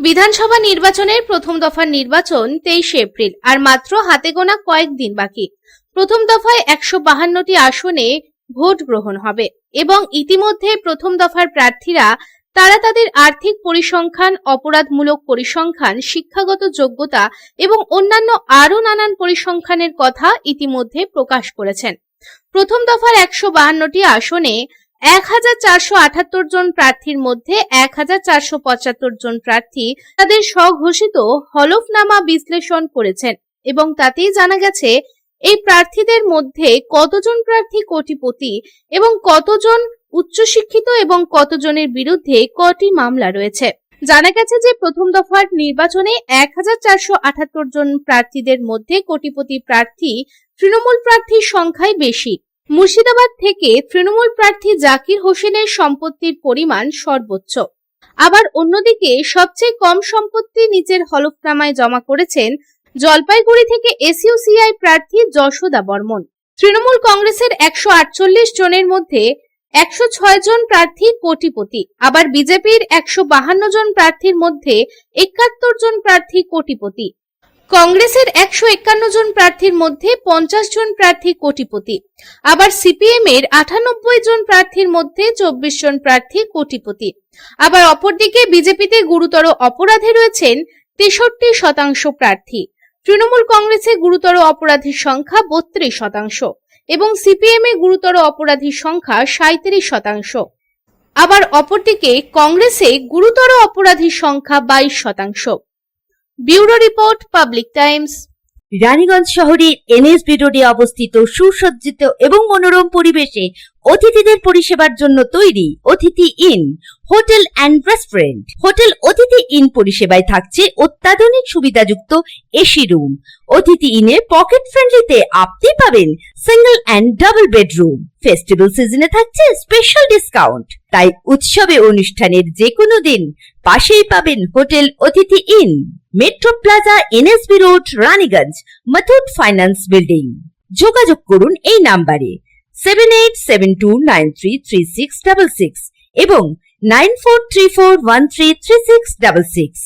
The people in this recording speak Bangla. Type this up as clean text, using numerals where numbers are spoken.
বিধানসভা নির্বাচনের প্রথম দফার নির্বাচন 23 এপ্রিল, আর মাত্র হাতে গোনা কয়েকদিন বাকি। প্রথম দফায় 152টি আসনে ভোট গ্রহণ হবে এবং ইতিমধ্যে প্রথম দফার প্রার্থীরা তারা তাদের আর্থিক পরিসংখ্যান, অপরাধমূলক পরিসংখ্যান, শিক্ষাগত যোগ্যতা এবং অন্যান্য আরও নানান পরিসংখ্যানের কথা ইতিমধ্যে প্রকাশ করেছেন। প্রথম দফার 152টি আসনে 1478 জন প্রার্থীর মধ্যে 1475 জন প্রার্থী তাদের স্বঘোষিত হলফনামা বিশ্লেষণ করেছেন এবং তাতেই জানা গেছে এই প্রার্থীদের মধ্যে কতজন প্রার্থী কোটিপতি এবং কতজন উচ্চশিক্ষিত এবং কতজনের বিরুদ্ধে কটি মামলা রয়েছে। জানা গেছে যে প্রথম দফার নির্বাচনে 1478 জন প্রার্থীদের মধ্যে কোটিপতি প্রার্থী তৃণমূল প্রার্থীর সংখ্যাই বেশি। মুর্শিদাবাদ থেকে তৃণমূল প্রার্থী জাকির হোসেনের সম্পত্তির পরিমাণ সর্বোচ্চ। আবার অন্যদিকে সবচেয়ে কম সম্পত্তি নিচের হলফনামায় জমা করেছেন জলপাইগুড়ি থেকে এসইউসিআই প্রার্থী যশোদা বর্মন। তৃণমূল কংগ্রেসের 148 জনের মধ্যে 106 জন প্রার্থী কোটিপতি। আবার বিজেপির 152 জন প্রার্থীর মধ্যে 71 জন প্রার্থী কোটিপতি। কংগ্রেসের 151 জন প্রার্থীর মধ্যে 50 জন প্রার্থী কোটিপতি। আবার সিপিএম এর 98 জন প্রার্থীর মধ্যে 24 জন প্রার্থী কোটিপতি। আবার অপরদিকে বিজেপিতে গুরুতর অপরাধে রয়েছেন 63% প্রার্থী। তৃণমূল কংগ্রেসে গুরুতর অপরাধীর সংখ্যা 32% এবং সিপিএম এ গুরুতর অপরাধীর সংখ্যা 37%। আবার অপরদিকে কংগ্রেসে গুরুতর অপরাধীর সংখ্যা 22%। Bureau report, public Times. Raniganj শহরের এনএসবি রোডে অবস্থিত সুসজ্জিত এবং মনোরম পরিবেশে অতিথিদের পরিষেবার জন্য তৈরি অতিথি in hotel and restaurant. Hotel অতিথি ইন পরিষেবায় থাকছে অত্যাধুনিক সুবিধাযুক্ত এসি রুম। অতিথি ইনে পকেট ফ্রেন্ডলিতে আপনি পাবেন single and double bedroom. Festival সিজনে থাকছে স্পেশাল ডিসকাউন্ট। তাই উৎসবে অনুষ্ঠানের যে কোনো দিন পাশেই পাবেন হোটেল অতিথি in, metro plaza, NSB road, Raniganj, Muthoot finance building. যোগাযোগ করুন এই নাম্বারে 7872933666 এবং 9434133666।